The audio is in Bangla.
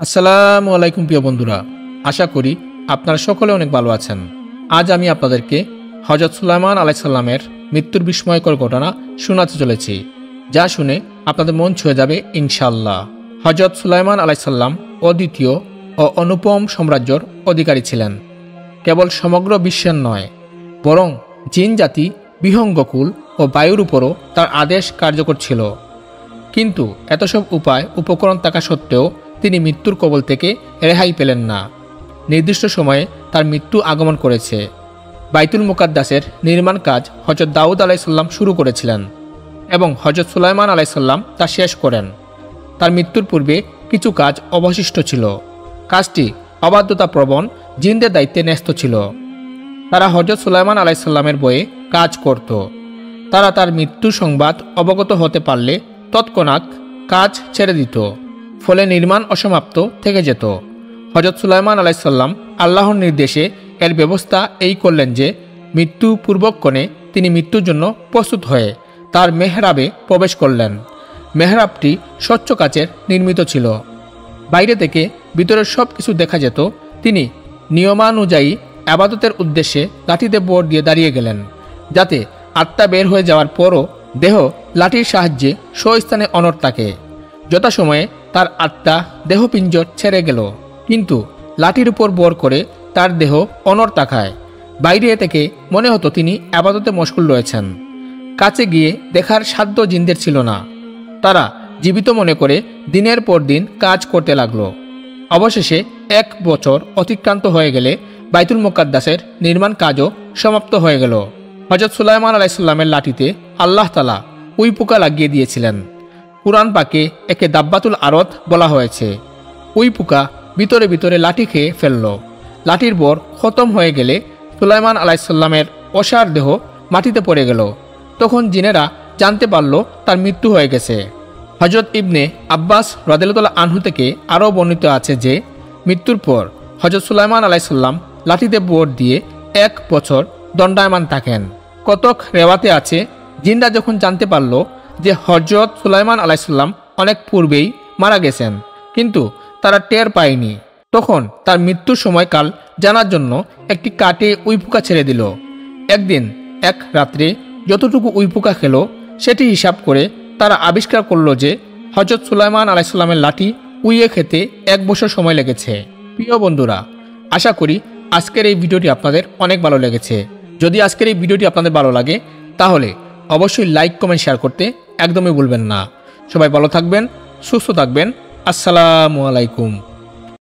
আসসালামু আলাইকুম প্রিয় বন্ধুরা, আশা করি আপনারা সকলে অনেক ভালো আছেন। আজ আমি আপনাদেরকে হযরত সুলাইমান আলাইহিস সালামের মৃত্যুর বিস্ময়কর ঘটনা শোনাতে চলেছি, যা শুনে আপনাদের মন ছুঁয়ে যাবে ইনশাআল্লাহ। হযরত সুলাইমান আলাইহিস সালাম অদ্বিতীয় ও অনুপম সাম্রাজ্যের অধিকারী ছিলেন। কেবল সমগ্র বিশ্বের নয়, বরং জিন জাতি, বিহঙ্গকুল ও বায়ুর উপরও তার আদেশ কার্যকর ছিল। কিন্তু এত সব উপকরণ থাকা সত্ত্বেও তিনি মৃত্যুর কবল থেকে রেহাই পেলেন না। নির্দিষ্ট সময়ে তার মৃত্যু আগমন করেছে। বাইতুল মুকাদ্দাসের নির্মাণ কাজ হযরত দাউদ আলাইহিস সালাম শুরু করেছিলেন এবং হযরত সুলাইমান আলাইহিস সালাম তা শেষ করেন। তার মৃত্যুর পূর্বে কিছু কাজ অবশিষ্ট ছিল। কাজটি অবাধ্যতাপ্রবণ জিনদের দায়িত্বে ন্যস্ত ছিল। তারা হযরত সুলাইমান আলাইহিস সালামের বয়ে কাজ করত। তারা তার মৃত্যুর সংবাদ অবগত হতে পারলে তৎক্ষণাৎ কাজ ছেড়ে দিত, ফলে নির্মাণ অসমাপ্ত থেকে যেত। হযরত সুলাইমান আলাইহিস সালাম আল্লাহর নির্দেশে এর ব্যবস্থা এই করলেন যে মৃত্যু পূর্বক্ষণে তিনি মৃত্যুর জন্য প্রস্তুত হয়ে তার মেহরাবে প্রবেশ করলেন। মেহরাবটি স্বচ্ছ কাচের নির্মিত ছিল। বাইরে থেকে ভিতরের সব কিছু দেখা যেত। তিনি নিয়মানুযায়ী ইবাদতের উদ্দেশ্যে লাঠিতে ভর দিয়ে দাঁড়িয়ে গেলেন, যাতে আত্মা বের হয়ে যাওয়ার পরও দেহ লাঠির সাহায্যে স্বস্থানে অনড় থাকে। যথাসময়ে তার আত্মা দেহপিঞ্জর ছেড়ে গেল, কিন্তু লাঠির উপর ভর করে তার দেহ অনড় থাকায় বাইরে থেকে মনে হতো তিনি ইবাদতে মশগুল রয়েছেন। কাছে গিয়ে দেখার সাধ্য জিনদের ছিল না। তারা জীবিত মনে করে দিনের পর দিন কাজ করতে লাগলো। অবশেষে 1 বছর অতিক্রান্ত হয়ে গেলে বাইতুল মুকাদ্দাসের নির্মাণ কাজও সমাপ্ত হয়ে গেল। হযরত সুলাইমান আলাইহিস সালামের লাঠিতে আল্লাহ তাআলা উই পোকা লাগিয়ে দিয়েছিলেন। কুরআন পাকে একে দাব্বাতুল আরদ বলা হয়েছে। উই পোকা ভিতরে ভিতরে লাঠি খেয়ে ফেলল। লাঠির বর খতম হয়ে গেলে সুলাইমান আলাইহিস সালামের অসার দেহ মাটিতে পড়ে গেল। তখন জিনেরা জানতে পারল তার মৃত্যু হয়ে গেছে। হযরত ইবনে আব্বাস রাদিয়াল্লাহু আনহু থেকে আরও বর্ণিত আছে যে মৃত্যুর পর হযরত সুলাইমান আলাইহিস সালাম লাঠিতে ভর দিয়ে 1 বছর দণ্ডায়মান থাকেন। কতক রেওয়াতে আছে জিনরা যখন জানতে পারল যে হযরত সুলাইমান আলাইহিস সালাম অনেক পূর্বেই মারা গেছেন, কিন্তু তারা টের পায়নি, তখন তার মৃত্যুর সময়কাল জানার জন্য একটি কাঠে উই পোকা ছেড়ে দিল। একদিন এক রাত্রে যতটুকু উই পোকা খেল সেটি হিসাব করে তারা আবিষ্কার করল যে হযরত সুলাইমান আলাইহিস সালামের লাঠি উইয়ে খেতে 1 বছর সময় লেগেছে। প্রিয় বন্ধুরা, আশা করি আজকের এই ভিডিওটি আপনাদের অনেক ভালো লেগেছে। যদি আজকের এই ভিডিওটি আপনাদের ভালো লাগে তাহলে অবশ্যই লাইক, কমেন্ট, শেয়ার করতে একদমই ভুলবেন না। সবাই ভালো থাকবেন, সুস্থ থাকবেন। আসসালামু আলাইকুম।